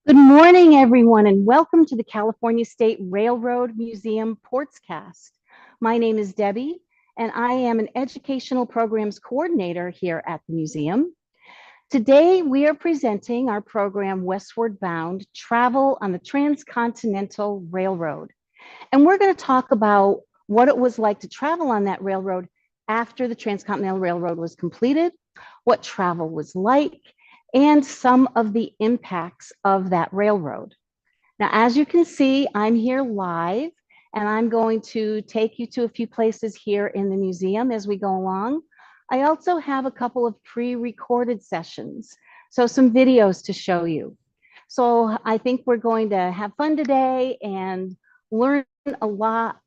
Good morning, everyone, and welcome to the California State Railroad Museum Portscast. My name is Debbie, and I am an Educational Programs Coordinator here at the museum. Today, we are presenting our program, Westward Bound, Travel on the Transcontinental Railroad. And we're going to talk about what it was like to travel on that railroad after the Transcontinental Railroad was completed, what travel was like, and some of the impacts of that railroad. Now, as you can see, I'm here live, and I'm going to take you to a few places here in the museum as we go along. I also have a couple of pre-recorded sessions, so some videos to show you. So I think we're going to have fun today and learn a lot.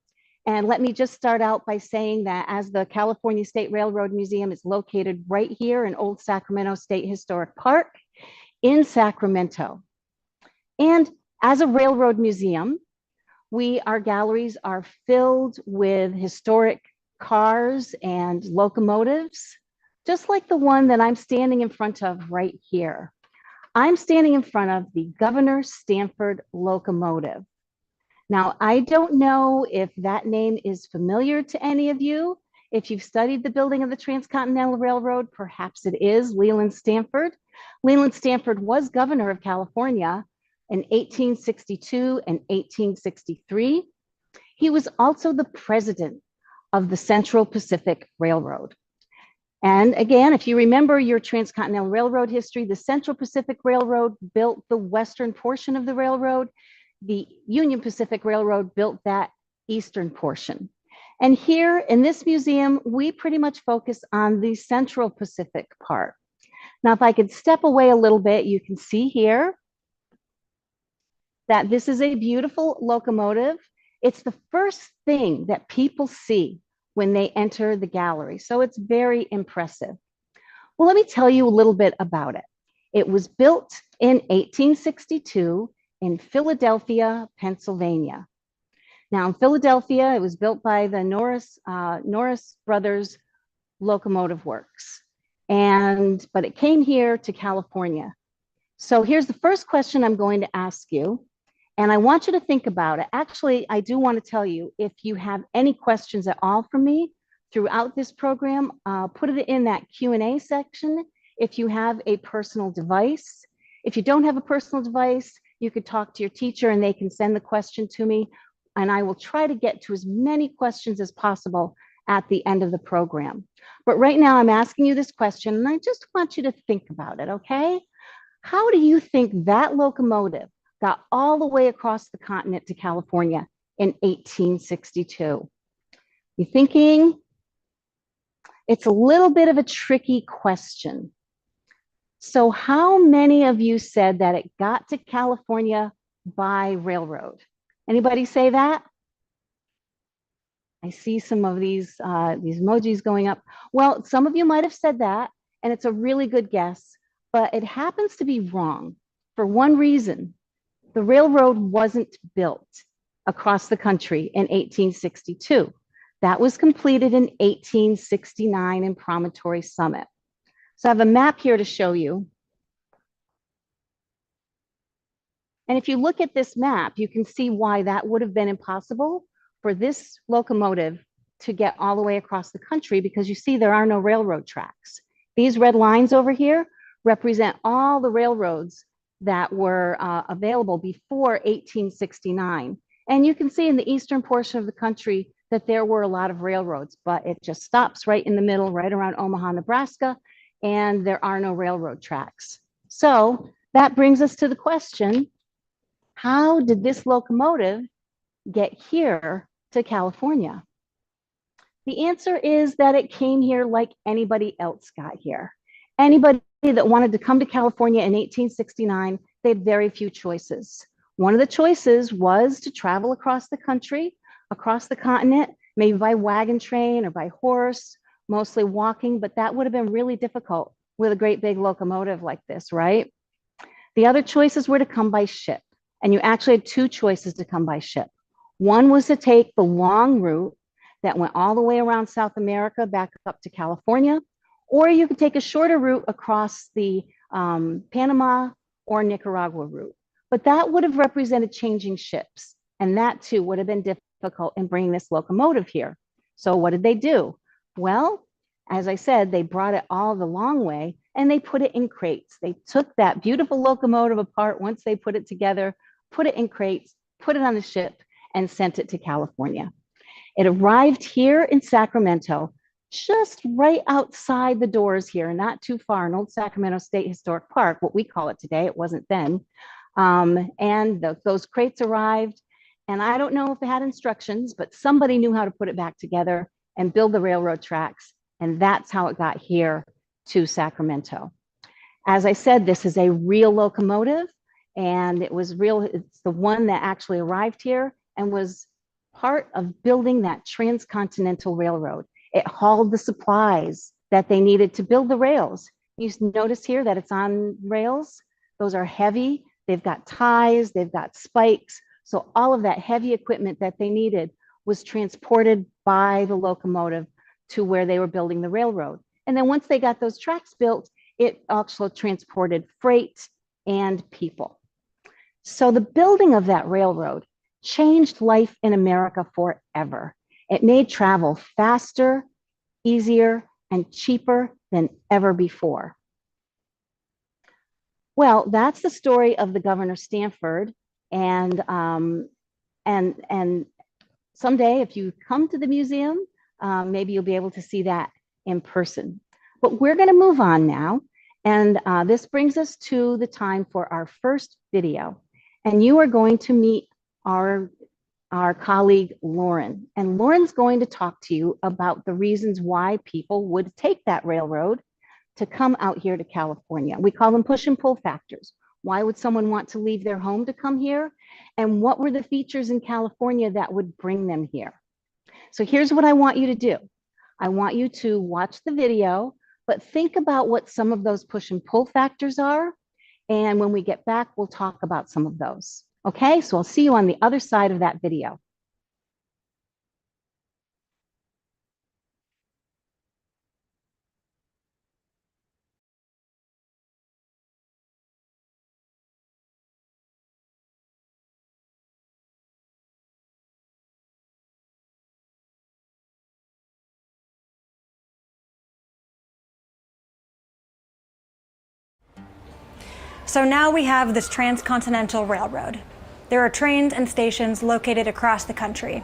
And let me just start out by saying that as the California State Railroad Museum is located right here in Old Sacramento State Historic Park in Sacramento. And as a railroad museum, our galleries are filled with historic cars and locomotives, just like the one that I'm standing in front of right here. I'm standing in front of the Governor Stanford locomotive. Now, I don't know if that name is familiar to any of you. If you've studied the building of the Transcontinental Railroad, perhaps it is Leland Stanford. Leland Stanford was governor of California in 1862 and 1863. He was also the president of the Central Pacific Railroad. And again, if you remember your Transcontinental Railroad history, the Central Pacific Railroad built the western portion of the railroad. The Union Pacific Railroad built that eastern portion. And here in this museum, we pretty much focus on the Central Pacific part. Now, if I could step away a little bit, you can see here that this is a beautiful locomotive. It's the first thing that people see when they enter the gallery. So it's very impressive. Well, let me tell you a little bit about it. It was built in 1862 in Philadelphia, Pennsylvania. Now, in Philadelphia, it was built by the Norris Brothers Locomotive Works, but it came here to California. So here's the first question I'm going to ask you, and I want you to think about it. Actually, I do want to tell you, if you have any questions at all for me throughout this program, put it in that Q&A section. If you have a personal device, if you don't have a personal device, you could talk to your teacher and they can send the question to me, and I will try to get to as many questions as possible at the end of the program. But right now I'm asking you this question, and I just want you to think about it, okay? How do you think that locomotive got all the way across the continent to California in 1862? You thinking? It's a little bit of a tricky question. So how many of you said that it got to California by railroad? Anybody say that? I see some of these emojis going up. Well, some of you might have said that, and it's a really good guess, but it happens to be wrong for one reason. The railroad wasn't built across the country in 1862. That was completed in 1869 in Promontory Summit. So I have a map here to show you. And if you look at this map, you can see why that would have been impossible for this locomotive to get all the way across the country, because you see there are no railroad tracks. These red lines over here represent all the railroads that were available before 1869. And you can see in the eastern portion of the country that there were a lot of railroads, but it just stops right in the middle, right around Omaha, Nebraska, and there are no railroad tracks. So that brings us to the question, how did this locomotive get here to California? The answer is that it came here like anybody else got here. Anybody that wanted to come to California in 1869, they had very few choices. One of the choices was to travel across the country, across the continent, maybe by wagon train or by horse, mostly walking, but that would have been really difficult with a great big locomotive like this, right? The other choices were to come by ship, and you actually had two choices to come by ship. One was to take the long route that went all the way around South America back up to California, or you could take a shorter route across the Panama or Nicaragua route. But that would have represented changing ships. And that too would have been difficult in bringing this locomotive here. So what did they do? Well, as I said, they brought it all the long way and they put it in crates. They took that beautiful locomotive apart once they put it together, put it in crates, put it on the ship, and sent it to California. It arrived here in Sacramento, just right outside the doors here, not too far, in Old Sacramento State Historic Park, what we call it today. It wasn't then. Those crates arrived, and I don't know if they had instructions, but somebody knew how to put it back together and build the railroad tracks, and that's how it got here to Sacramento. As I said, this is a real locomotive, and it was real. It's the one that actually arrived here and was part of building that Transcontinental Railroad. It hauled the supplies that they needed to build the rails. You notice here that it's on rails. Those are heavy. They've got ties, they've got spikes. So all of that heavy equipment that they needed was transported by the locomotive to where they were building the railroad. And then once they got those tracks built, it also transported freight and people. So the building of that railroad changed life in America forever. It made travel faster, easier, and cheaper than ever before. Well, that's the story of the Governor Stanford, and someday, if you come to the museum, maybe you'll be able to see that in person. But we're going to move on now, and this brings us to the time for our first video, and you are going to meet our colleague Lauren, and Lauren's going to talk to you about the reasons why people would take that railroad to come out here to California. We call them push and pull factors. Why would someone want to leave their home to come here? And what were the features in California that would bring them here? So here's what I want you to do. I want you to watch the video, but think about what some of those push and pull factors are. And when we get back, we'll talk about some of those. Okay, so I'll see you on the other side of that video. So now we have this Transcontinental Railroad. There are trains and stations located across the country.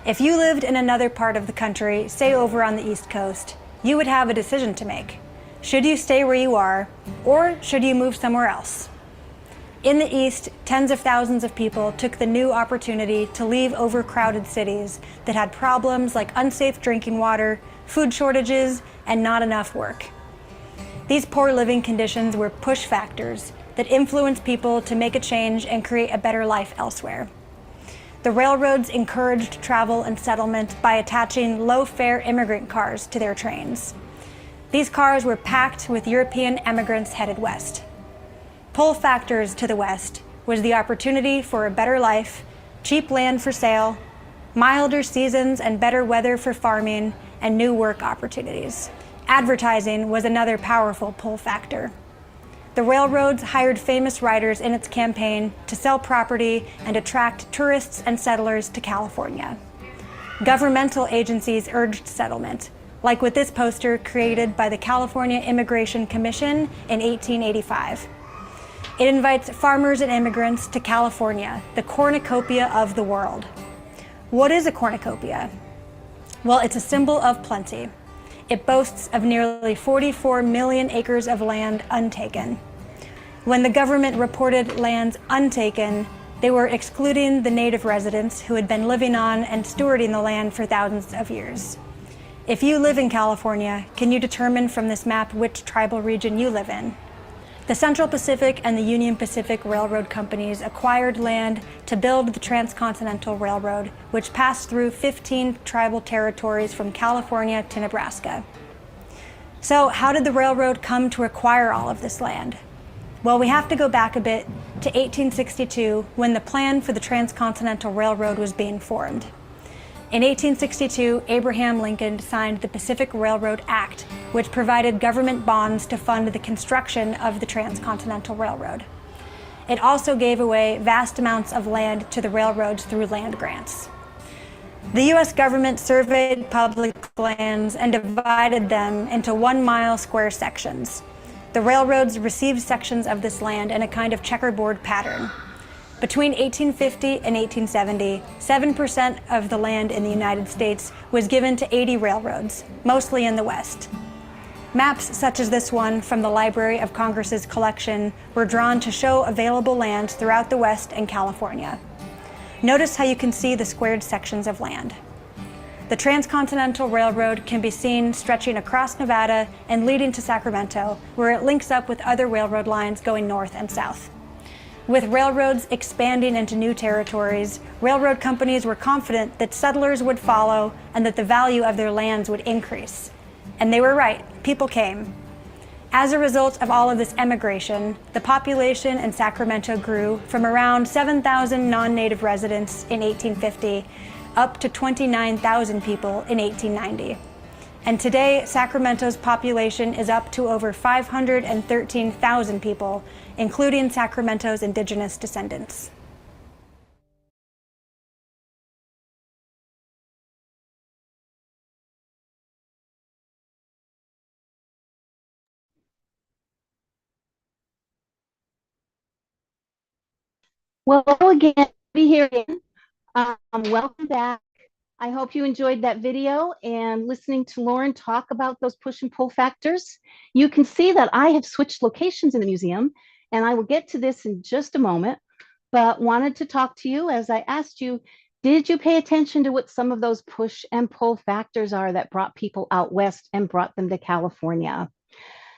If you lived in another part of the country, say over on the East Coast, you would have a decision to make. Should you stay where you are, or should you move somewhere else? In the East, tens of thousands of people took the new opportunity to leave overcrowded cities that had problems like unsafe drinking water, food shortages, and not enough work. These poor living conditions were push factors that influenced people to make a change and create a better life elsewhere. The railroads encouraged travel and settlement by attaching low-fare immigrant cars to their trains. These cars were packed with European immigrants headed west. Pull factors to the west was the opportunity for a better life, cheap land for sale, milder seasons and better weather for farming, and new work opportunities. Advertising was another powerful pull factor. The railroads hired famous writers in its campaign to sell property and attract tourists and settlers to California. Governmental agencies urged settlement, like with this poster created by the California Immigration Commission in 1885. It invites farmers and immigrants to California, the cornucopia of the world. What is a cornucopia? Well, it's a symbol of plenty. It boasts of nearly 44 million acres of land untaken. When the government reported lands untaken, they were excluding the native residents who had been living on and stewarding the land for thousands of years. If you live in California, can you determine from this map which tribal region you live in? The Central Pacific and the Union Pacific Railroad companies acquired land to build the Transcontinental Railroad, which passed through 15 tribal territories from California to Nebraska. So how did the railroad come to acquire all of this land? Well, we have to go back a bit to 1862, when the plan for the Transcontinental Railroad was being formed. In 1862, Abraham Lincoln signed the Pacific Railroad Act, which provided government bonds to fund the construction of the Transcontinental Railroad. It also gave away vast amounts of land to the railroads through land grants. The U.S. government surveyed public lands and divided them into 1 mile square sections. The railroads received sections of this land in a kind of checkerboard pattern. Between 1850 and 1870, 7% of the land in the United States was given to 80 railroads, mostly in the West. Maps such as this one from the Library of Congress's collection were drawn to show available lands throughout the West and California. Notice how you can see the squared sections of land. The Transcontinental Railroad can be seen stretching across Nevada and leading to Sacramento, where it links up with other railroad lines going north and south. With railroads expanding into new territories, railroad companies were confident that settlers would follow and that the value of their lands would increase. And they were right, people came. As a result of all of this emigration, the population in Sacramento grew from around 7,000 non-native residents in 1850 up to 29,000 people in 1890. And today, Sacramento's population is up to over 513,000 people, including Sacramento's indigenous descendants. Well, again, be here again. Welcome back. I hope you enjoyed that video and listening to Lauren talk about those push and pull factors. You can see that I have switched locations in the museum, and I will get to this in just a moment, but wanted to talk to you as I asked you, did you pay attention to what some of those push and pull factors are that brought people out west and brought them to California?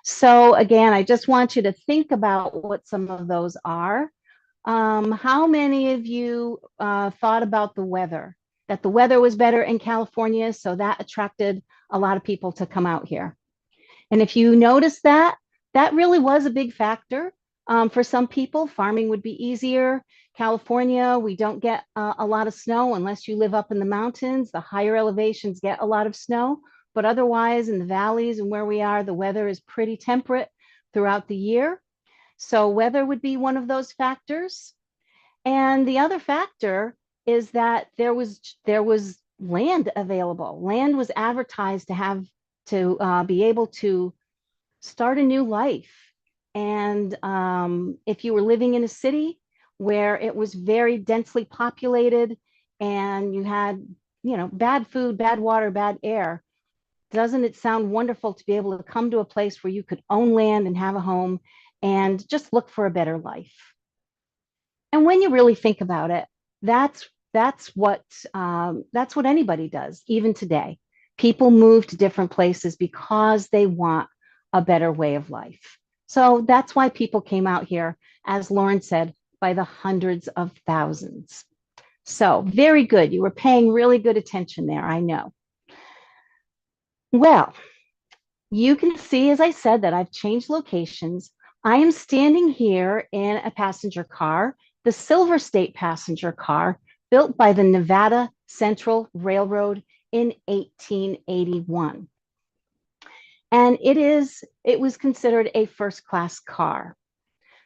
So again, I just want you to think about what some of those are. How many of you thought about the weather? That the weather was better in California, so that attracted a lot of people to come out here. And if you notice that, that really was a big factor. For some people, farming would be easier. California, we don't get a lot of snow unless you live up in the mountains. The higher elevations get a lot of snow, but otherwise in the valleys and where we are, the weather is pretty temperate throughout the year. So weather would be one of those factors. And the other factor is that there was land available. Land was advertised to have to be able to start a new life. And if you were living in a city where it was very densely populated and you had, bad food, bad water, bad air, doesn't it sound wonderful to be able to come to a place where you could own land and have a home and just look for a better life? And when you really think about it, that's what anybody does, even today. People move to different places because they want a better way of life. So that's why people came out here, as Lauren said, by the hundreds of thousands. So very good. You were paying really good attention there, I know. Well, you can see, as I said, that I've changed locations. I am standing here in a passenger car, the Silver State passenger car, built by the Nevada Central Railroad in 1881. And it was considered a first-class car.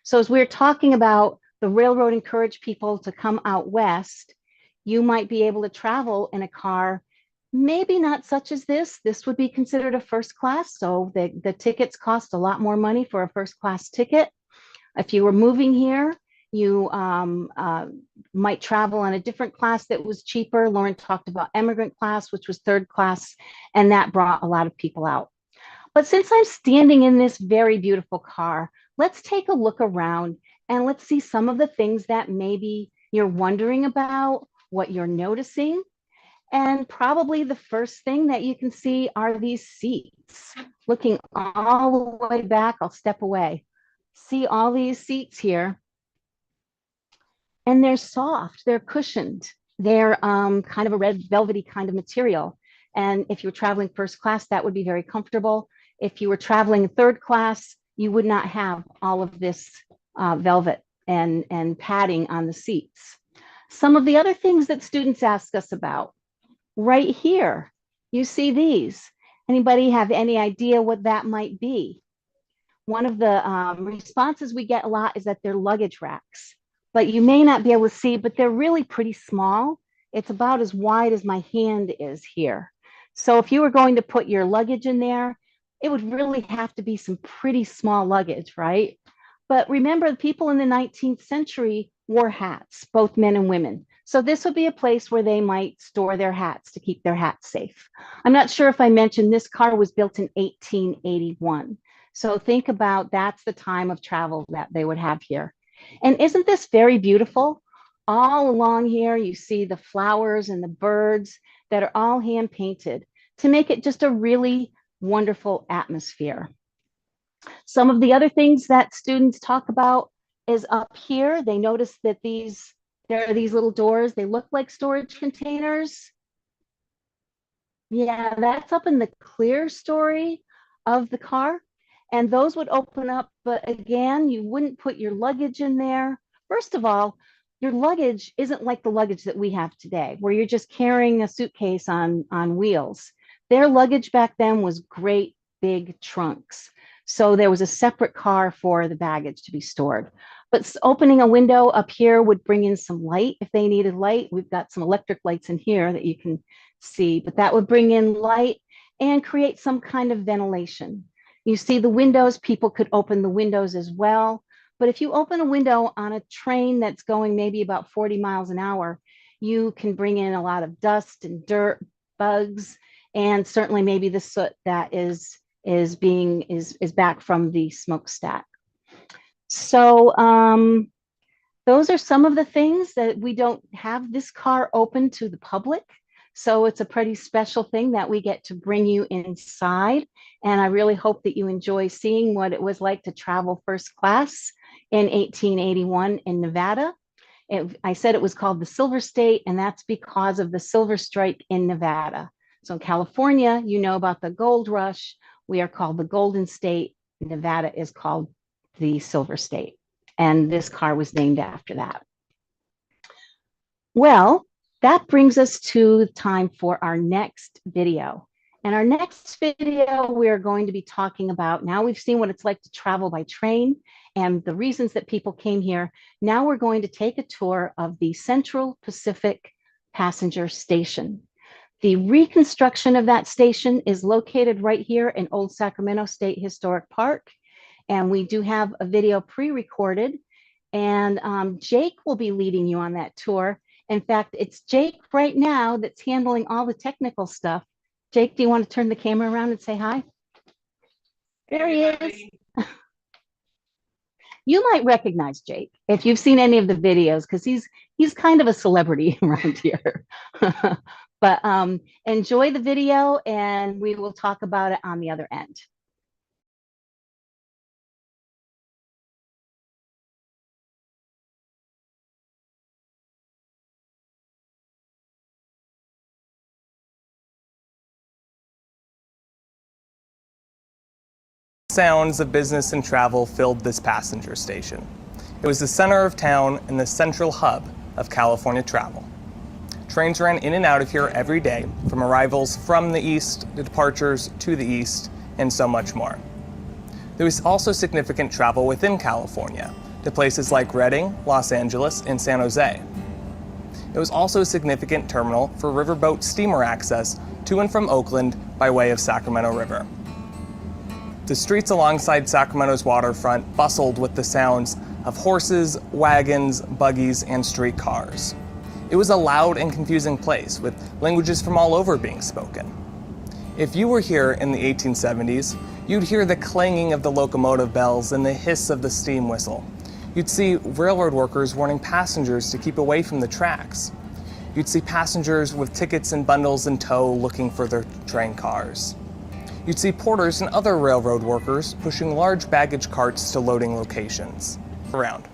So as we're talking about the railroad encouraged people to come out west, you might be able to travel in a car, maybe not such as this. This would be considered a first class. So the tickets cost a lot more money for a first class ticket. If you were moving here, you might travel on a different class that was cheaper. Lauren talked about emigrant class, which was third class, and that brought a lot of people out. But since I'm standing in this very beautiful car, let's take a look around and let's see some of the things that maybe you're wondering about, what you're noticing. And probably the first thing that you can see are these seats. Looking all the way back, I'll step away. See all these seats here. And they're soft, they're cushioned. They're kind of a red velvety kind of material. And if you're traveling first class, that would be very comfortable. If you were traveling third class, you would not have all of this velvet and padding on the seats. Some of the other things that students ask us about, right here, you see these. Anybody have any idea what that might be? one of the responses we get a lot is that they're luggage racks, but you may not be able to see, but they're really pretty small. It's about as wide as my hand is here. So if you were going to put your luggage in there, it would really have to be some pretty small luggage, right? But remember, the people in the 19th century wore hats, both men and women. So this would be a place where they might store their hats to keep their hats safe. I'm not sure if I mentioned this car was built in 1881. So think about that's the time of travel that they would have here. And isn't this very beautiful? All along here, you see the flowers and the birds that are all hand painted to make it just a really wonderful atmosphere. Some of the other things that students talk about is up here. They notice that there are these little doors. They look like storage containers. Yeah, that's up in the clear story of the car. And those would open up, but again, you wouldn't put your luggage in there. First of all, your luggage isn't like the luggage that we have today, where you're just carrying a suitcase on wheels. Their luggage back then was great big trunks. So there was a separate car for the baggage to be stored. But opening a window up here would bring in some light if they needed light. We've got some electric lights in here that you can see, but that would bring in light and create some kind of ventilation. You see the windows, people could open the windows as well. But if you open a window on a train that's going maybe about 40 miles an hour, you can bring in a lot of dust and dirt, bugs, and certainly maybe the soot that is back from the smokestack. So those are some of the things that we don't have this car open to the public. So it's a pretty special thing that we get to bring you inside. And I really hope that you enjoy seeing what it was like to travel first class in 1881 in Nevada. I said it was called the Silver State, and that's because of the silver strike in Nevada. So in California, you know about the gold rush. We are called the Golden State. Nevada is called the Silver State. And this car was named after that. Well, that brings us to time for our next video. And our next video, we're going to be talking about, now we've seen what it's like to travel by train and the reasons that people came here. Now we're going to take a tour of the Central Pacific Passenger Station. The reconstruction of that station is located right here in Old Sacramento State Historic Park. And we do have a video pre-recorded, and Jake will be leading you on that tour. In fact, it's Jake right now that's handling all the technical stuff. Jake, do you want to turn the camera around and say hi? There he is. You might recognize Jake if you've seen any of the videos, because he's kind of a celebrity around here. But enjoy the video, and we will talk about it on the other end. Sounds of business and travel filled this passenger station. It was the center of town and the central hub of California travel. Trains ran in and out of here every day, from arrivals from the east to departures to the east, and so much more. There was also significant travel within California to places like Redding, Los Angeles, and San Jose. It was also a significant terminal for riverboat steamer access to and from Oakland by way of Sacramento River. The streets alongside Sacramento's waterfront bustled with the sounds of horses, wagons, buggies, and streetcars. It was a loud and confusing place with languages from all over being spoken. If you were here in the 1870s, you'd hear the clanging of the locomotive bells and the hiss of the steam whistle. You'd see railroad workers warning passengers to keep away from the tracks. You'd see passengers with tickets and bundles in tow looking for their train cars. You'd see porters and other railroad workers pushing large baggage carts to loading locations. Around.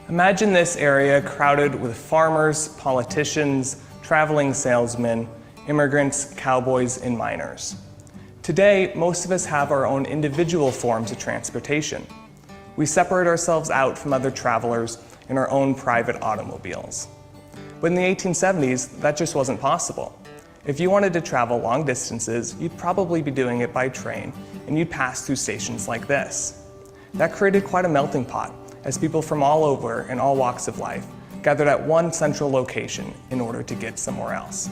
Imagine this area crowded with farmers, politicians, traveling salesmen, immigrants, cowboys, and miners. Today, most of us have our own individual forms of transportation. We separate ourselves out from other travelers in our own private automobiles. But in the 1870s, that just wasn't possible. If you wanted to travel long distances, you'd probably be doing it by train, and you'd pass through stations like this. That created quite a melting pot, as people from all over and all walks of life gathered at one central location in order to get somewhere else.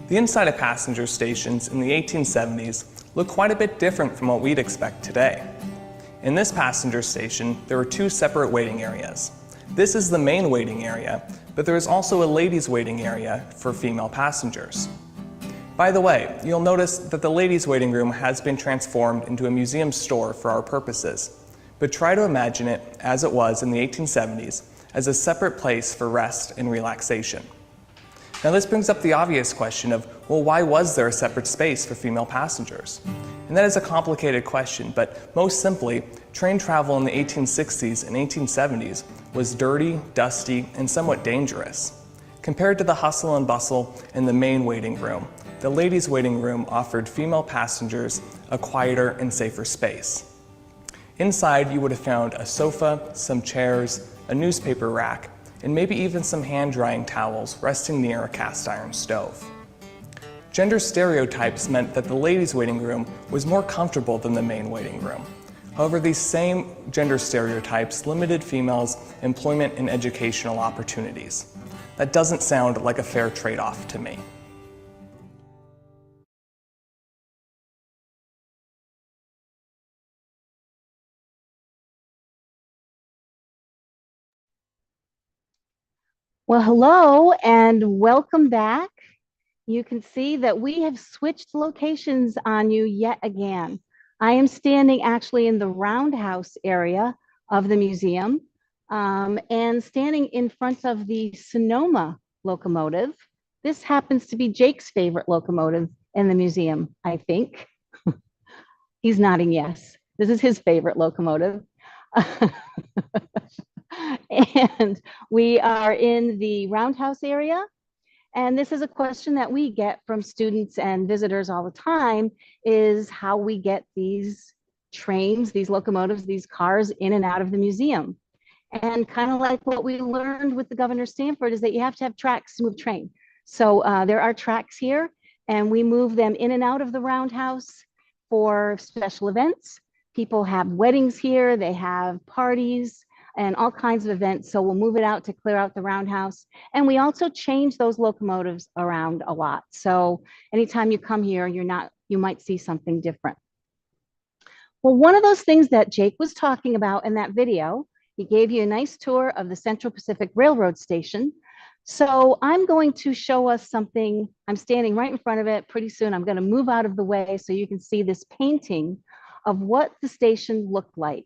The inside of passenger stations in the 1870s looked quite a bit different from what we'd expect today. In this passenger station, there were two separate waiting areas. This is the main waiting area, but there is also a ladies' waiting area for female passengers. By the way, you'll notice that the ladies' waiting room has been transformed into a museum store for our purposes, but try to imagine it as it was in the 1870s, as a separate place for rest and relaxation. Now this brings up the obvious question of, well, why was there a separate space for female passengers? And that is a complicated question, but most simply, train travel in the 1860s and 1870s was dirty, dusty, and somewhat dangerous. Compared to the hustle and bustle in the main waiting room, the ladies' waiting room offered female passengers a quieter and safer space. Inside, you would have found a sofa, some chairs, a newspaper rack, and maybe even some hand-drying towels resting near a cast iron stove. Gender stereotypes meant that the ladies' waiting room was more comfortable than the main waiting room. However, these same gender stereotypes limited females' employment and educational opportunities. That doesn't sound like a fair trade-off to me. Well, hello and welcome back. You can see that we have switched locations on you yet again. I am standing actually in the roundhouse area of the museum and standing in front of the Sonoma locomotive. This happens to be Jake's favorite locomotive in the museum, I think. He's nodding yes. This is his favorite locomotive. And we are in the roundhouse area. And this is a question that we get from students and visitors all the time, is how we get these trains, these locomotives, these cars in and out of the museum. And kind of like what we learned with the Governor Stanford is that you have to have tracks to move train. So there are tracks here, and we move them in and out of the roundhouse for special events. People have weddings here, they have parties, and all kinds of events. So we'll move it out to clear out the roundhouse. And we also change those locomotives around a lot. So anytime you come here, you might see something different. Well, one of those things that Jake was talking about in that video, he gave you a nice tour of the Central Pacific Railroad station. So I'm going to show us something. I'm standing right in front of it. Pretty soon I'm going to move out of the way so you can see this painting of what the station looked like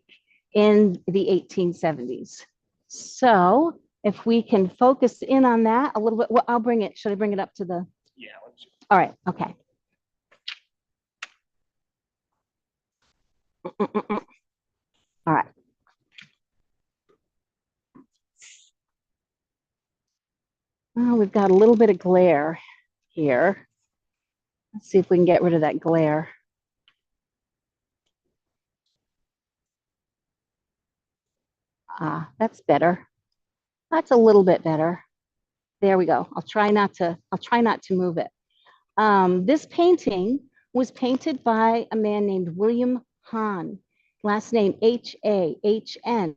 in the 1870s. So if we can focus in on that a little bit, well, I'll bring it. Should I bring it up to the? Yeah. All right. Okay. All right. Well, we've got a little bit of glare here. Let's see if we can get rid of that glare. That's better. That's a little bit better. There we go. I'll try not to move it. This painting was painted by a man named William Hahn, last name H-A-H-N.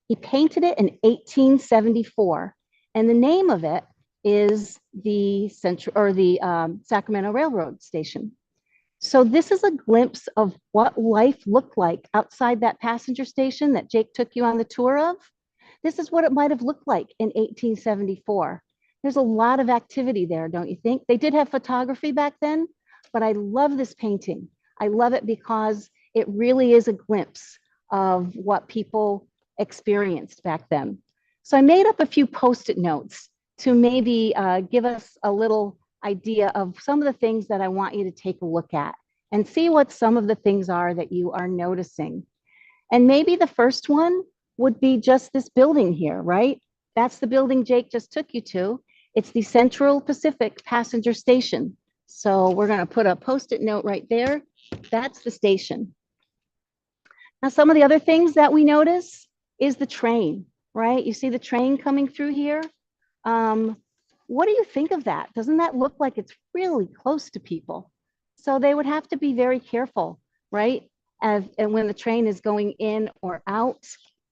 He painted it in 1874, and the name of it is the Sacramento Railroad Station. So this is a glimpse of what life looked like outside that passenger station that Jake took you on the tour of. This is what it might have looked like in 1874. There's a lot of activity there, don't you think? They did have photography back then, but I love this painting. I love it because it really is a glimpse of what people experienced back then. So I made up a few Post-it notes to maybe give us a little idea of some of the things that I want you to take a look at and see what some of the things are that you are noticing. And maybe the first one would be just this building here, right? That's the building Jake just took you to. It's the Central Pacific Passenger Station. So we're going to put a Post-it note right there. That's the station. Now, some of the other things that we notice is the train, right? You see the train coming through here. What do you think of that? Doesn't that look like it's really close to people? So they would have to be very careful right? And when the train is going in or out.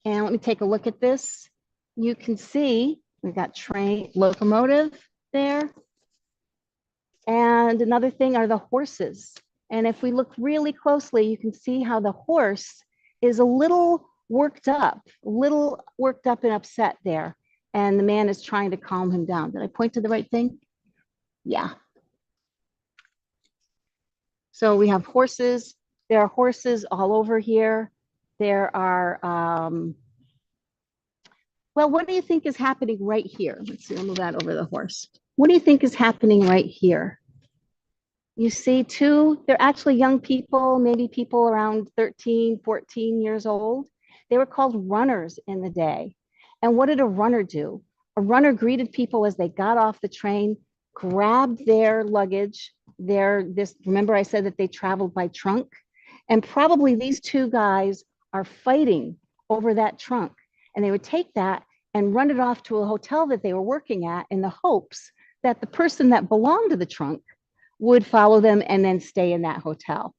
And let me take a look at this. You can see we've got train locomotive there. And another thing are the horses. And if we look really closely, you can see how the horse is a little worked up and upset there. And the man is trying to calm him down. Did I point to the right thing? Yeah. So we have horses. There are horses all over here. There are, well, what do you think is happening right here? Let's see, I'll move that over the horse. What do you think is happening right here? You see they're actually young people, maybe people around 13, 14 years old. They were called runners in the day. And what did a runner do? A runner greeted people as they got off the train, grabbed their luggage, remember I said that they traveled by trunk? And probably these two guys are fighting over that trunk. And they would take that and run it off to a hotel that they were working at in the hopes that the person that belonged to the trunk would follow them and then stay in that hotel.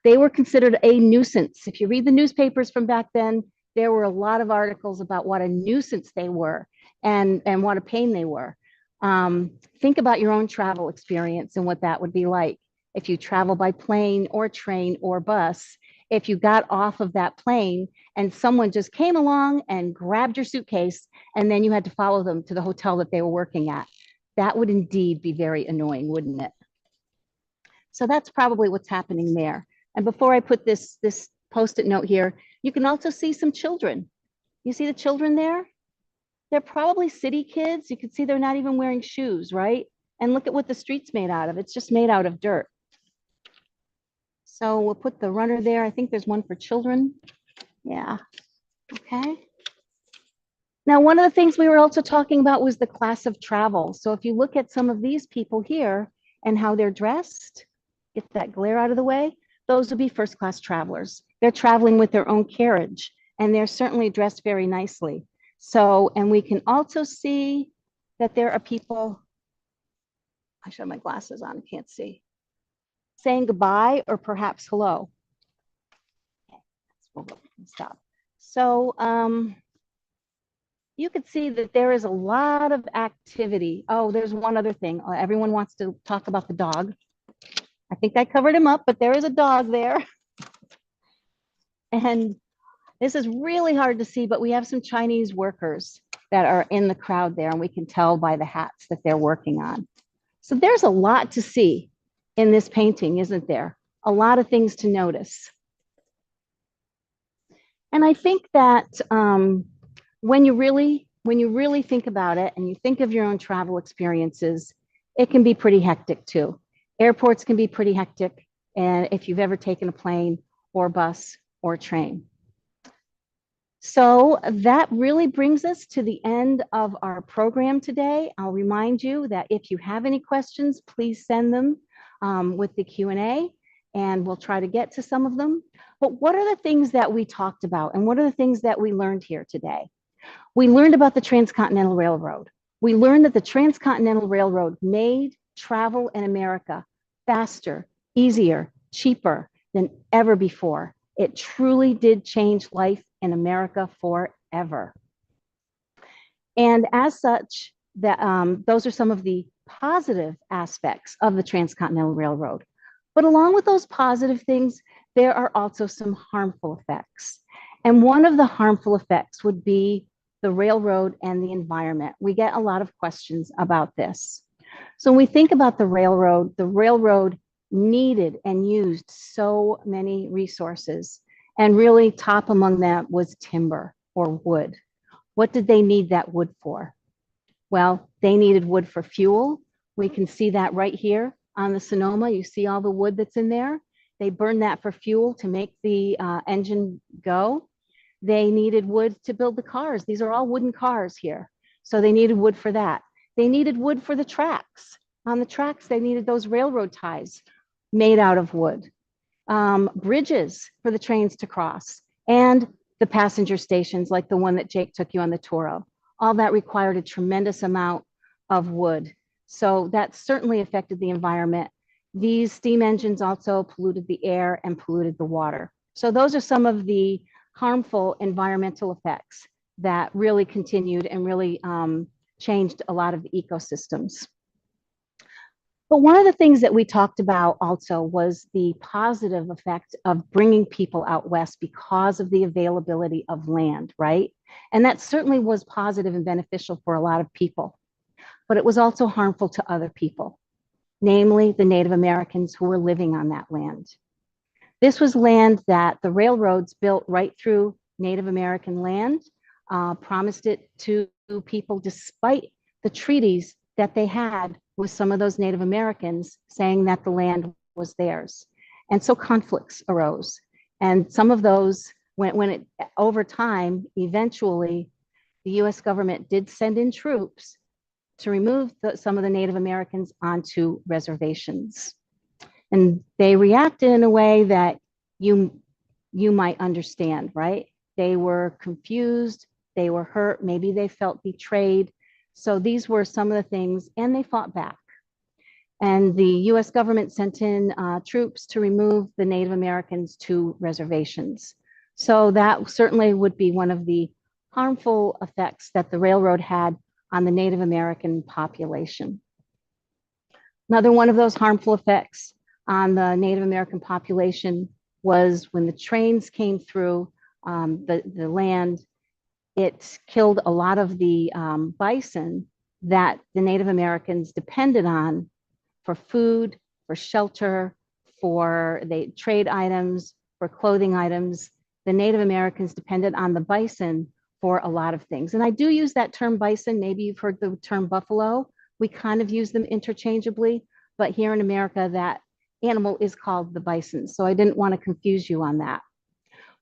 They were considered a nuisance. If you read the newspapers from back then, there were a lot of articles about what a nuisance they were and what a pain they were. Think about your own travel experience and what that would be like if you travel by plane or train or bus. If you got off of that plane and someone just came along and grabbed your suitcase and then you had to follow them to the hotel that they were working at, that would indeed be very annoying, wouldn't it? So that's probably what's happening there. And before I put this Post-it note here, you can also see some children. You see the children there? They're probably city kids. You can see they're not even wearing shoes, right? And look at what the street's made out of. It's just made out of dirt. So we'll put the runner there. I think there's one for children. Yeah, okay. Now, one of the things we were also talking about was the class of travel. So if you look at some of these people here and how they're dressed, get that glare out of the way, those would be first class travelers. They're traveling with their own carriage and they're certainly dressed very nicely. So, and we can also see that there are people, I should have my glasses on, I can't see, saying goodbye or perhaps hello. Okay, we'll stop. So you could see that there is a lot of activity. Oh, there's one other thing. Everyone wants to talk about the dog. I think I covered him up, but there is a dog there. And this is really hard to see, but we have some Chinese workers that are in the crowd there, and we can tell by the hats that they're working on. So there's a lot to see in this painting, isn't there? A lot of things to notice. And I think that when you really think about it and you think of your own travel experiences, it can be pretty hectic too. Airports can be pretty hectic, and if you've ever taken a plane or bus or train. So that really brings us to the end of our program today. I'll remind you that if you have any questions, please send them with the Q&A, and we'll try to get to some of them. But what are the things that we talked about, and what are the things that we learned here today? We learned about the Transcontinental Railroad. We learned that the Transcontinental Railroad made travel in America faster, easier, cheaper than ever before. It truly did change life in America forever. And as such, those are some of the positive aspects of the Transcontinental Railroad. But along with those positive things, there are also some harmful effects. And one of the harmful effects would be the railroad and the environment. We get a lot of questions about this. So when we think about the railroad needed and used so many resources, and really top among them was timber or wood. What did they need that wood for? Well, they needed wood for fuel. We can see that right here on the Sonoma. You see all the wood that's in there. They burned that for fuel to make the engine go. They needed wood to build the cars. These are all wooden cars here. So they needed wood for that. They needed wood for the tracks. On the tracks, they needed those railroad ties made out of wood. Bridges for the trains to cross, and the passenger stations like the one that Jake took you on the tour of. All that required a tremendous amount of wood. So that certainly affected the environment. These steam engines also polluted the air and polluted the water. So those are some of the harmful environmental effects that really continued and really changed a lot of the ecosystems. But one of the things that we talked about also was the positive effect of bringing people out west because of the availability of land, right? And that certainly was positive and beneficial for a lot of people, but it was also harmful to other people, namely the Native Americans who were living on that land. This was land that the railroads built right through Native American land, promised it to people despite the treaties that they had with some of those Native Americans saying that the land was theirs. And so conflicts arose. And some of those, over time, eventually, the US government did send in troops to remove some of the Native Americans onto reservations. And they reacted in a way that you might understand, right? They were confused, they were hurt, maybe they felt betrayed. So these were some of the things, and they fought back. And the US government sent in troops to remove the Native Americans to reservations. So that certainly would be one of the harmful effects that the railroad had on the Native American population. Another one of those harmful effects on the Native American population was when the trains came through the land, it killed a lot of the bison that the Native Americans depended on for food, for shelter, for trade items, for clothing items. The Native Americans depended on the bison for a lot of things. And I do use that term bison. Maybe you've heard the term buffalo. We kind of use them interchangeably, but here in America, that animal is called the bison. So I didn't want to confuse you on that.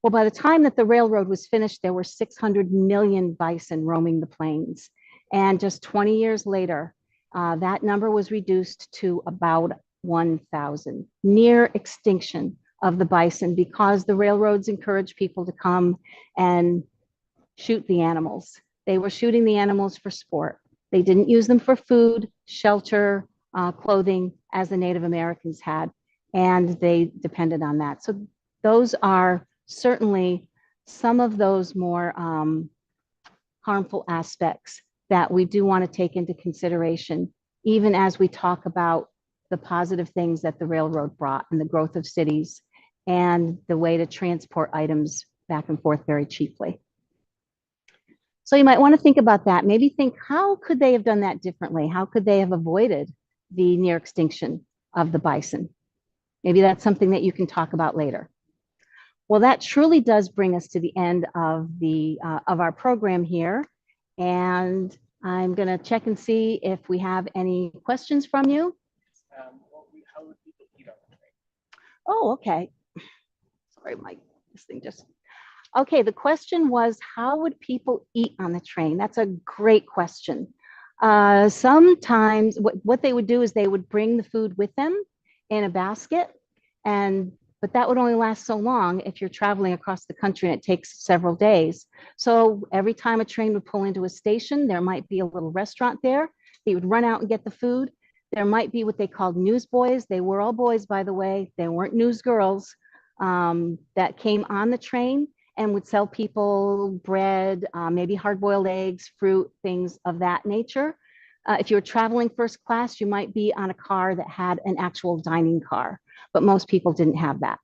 Well, by the time that the railroad was finished, there were 600 million bison roaming the plains. And just 20 years later, that number was reduced to about 1,000, near extinction of the bison because the railroads encouraged people to come and shoot the animals. They were shooting the animals for sport. They didn't use them for food, shelter, clothing, as the Native Americans had, and they depended on that. So those are certainly some of those more harmful aspects that we do want to take into consideration, even as we talk about the positive things that the railroad brought and the growth of cities and the way to transport items back and forth very cheaply. So you might want to think about that. Maybe think, how could they have done that differently? How could they have avoided the near extinction of the bison? Maybe that's something that you can talk about later. Well, that truly does bring us to the end of our program here. And I'm going to check and see if we have any questions from you. How would people eat on the train? Oh, okay. Sorry, this thing just. Okay, the question was, how would people eat on the train? That's a great question. Sometimes what they would do is they would bring the food with them in a basket, but that would only last so long if you're traveling across the country and it takes several days. So every time a train would pull into a station, there might be a little restaurant there. They would run out and get the food. There might be what they called newsboys. They were all boys, by the way. They weren't news girls that came on the train and would sell people bread, maybe hard-boiled eggs, fruit, things of that nature. If you were traveling first class, you might be on a car that had an actual dining car, but most people didn't have that.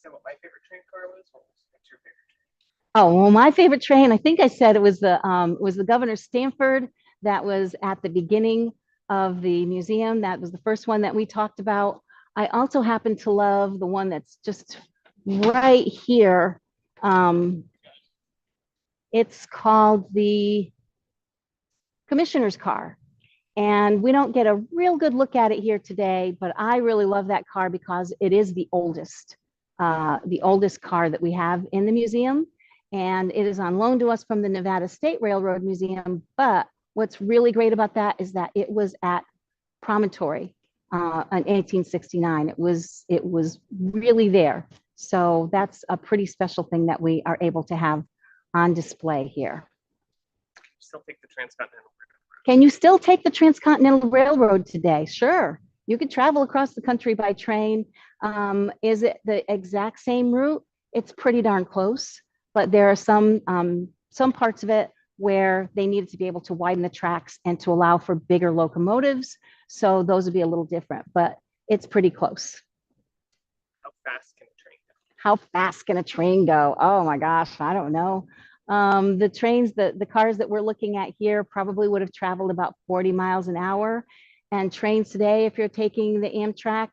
So what my favorite train car was? What's your favorite train? Oh, well, my favorite train, I think I said it was the Governor Stanford that was at the beginning of the museum. That was the first one that we talked about. I also happen to love the one that's just right here. It's called the Commissioner's car. And we don't get a real good look at it here today, but I really love that car because it is the oldest car that we have in the museum. And it is on loan to us from the Nevada State Railroad Museum. But what's really great about that is that it was at Promontory in 1869. It was really there. So that's a pretty special thing that we are able to have on display here. Still take the Transcontinental. Can you still take the Transcontinental Railroad today? Sure. You could travel across the country by train. Is it the exact same route? It's pretty darn close, but there are some parts of it where they needed to be able to widen the tracks and to allow for bigger locomotives. So those would be a little different, but it's pretty close. How fast can a train go? How fast can a train go? Oh my gosh, I don't know. The trains, the cars that we're looking at here probably would have traveled about 40 miles an hour. And trains today, if you're taking the Amtrak,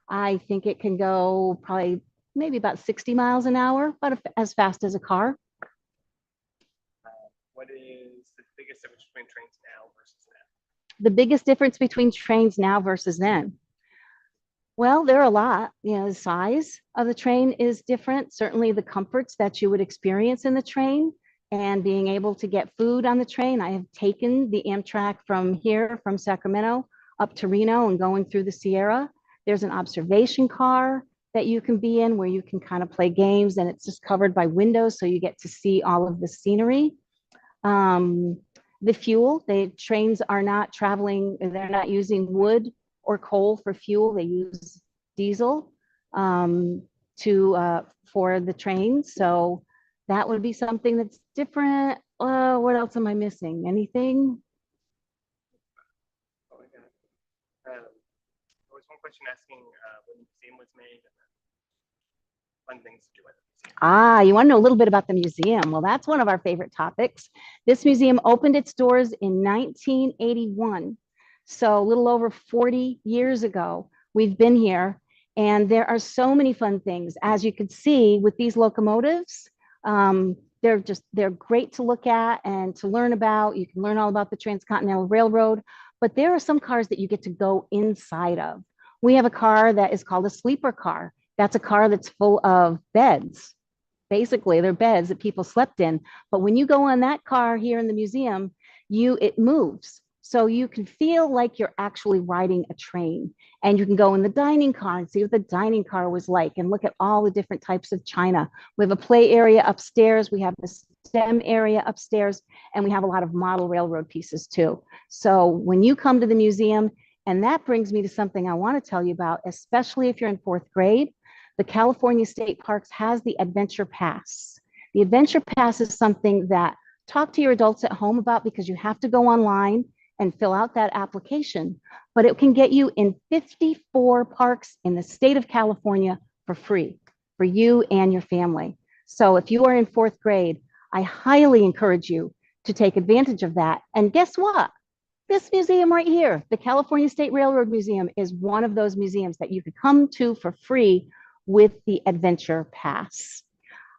I think it can go probably maybe about 60 miles an hour, about as fast as a car. What is the biggest difference between trains now versus then? The biggest difference between trains now versus then? Well, there are a lot. The size of the train is different. Certainly the comforts that you would experience in the train and being able to get food on the train. I have taken the Amtrak from here, from Sacramento, up to Reno and going through the Sierra. There's an observation car that you can be in where you can kind of play games, and it's just covered by windows, so you get to see all of the scenery. The fuel, the trains are not traveling, they're not using wood or coal for fuel. They use diesel for the trains. So that would be something that's different. What else am I missing? Anything? Oh my God. There was one question asking when the museum was made and fun things to do at the museum. You want to know a little bit about the museum? Well, that's one of our favorite topics. This museum opened its doors in 1981. So a little over 40 years ago, we've been here, and there are so many fun things. As you can see with these locomotives, they're great to look at and to learn about. You can learn all about the Transcontinental Railroad, but there are some cars that you get to go inside of. We have a car that is called a sleeper car. That's a car that's full of beds. Basically, they're beds that people slept in. But when you go on that car here in the museum, it moves. So you can feel like you're actually riding a train, and you can go in the dining car and see what the dining car was like and look at all the different types of china. We have a play area upstairs. We have the STEM area upstairs, and we have a lot of model railroad pieces too. So when you come to the museum, and that brings me to something I want to tell you about, especially if you're in 4th grade, the California State Parks has the Adventure Pass. The Adventure Pass is something that talk to your adults at home about, because you have to go online and fill out that application, but it can get you in 54 parks in the state of California for free for you and your family. So if you are in 4th grade, I highly encourage you to take advantage of that. And guess what? This museum right here, the California State Railroad Museum, is one of those museums that you could come to for free with the Adventure Pass.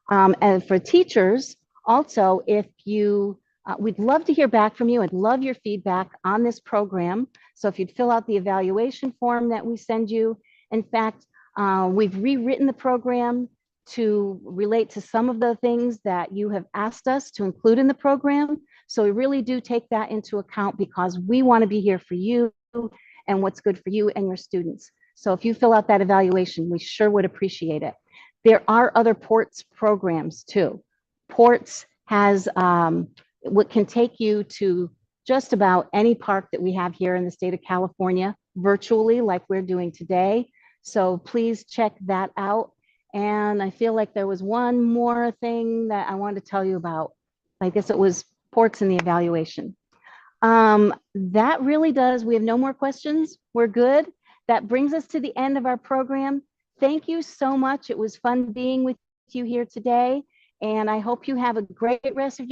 And for teachers, also, if you we'd love to hear back from you. I'd love your feedback on this program. So if you'd fill out the evaluation form that we send you. In fact, we've rewritten the program to relate to some of the things that you have asked us to include in the program. So we really do take that into account, because we want to be here for you and what's good for you and your students. So if you fill out that evaluation, we sure would appreciate it. There are other PORTS programs too. PORTS has what can take you to just about any park that we have here in the state of California virtually, like we're doing today. So please check that out. And I feel like there was one more thing that I wanted to tell you about. I guess it was PORTS in the evaluation. That really does. We have no more questions. We're good. That brings us to the end of our program. Thank you so much. It was fun being with you here today. And I hope you have a great rest of your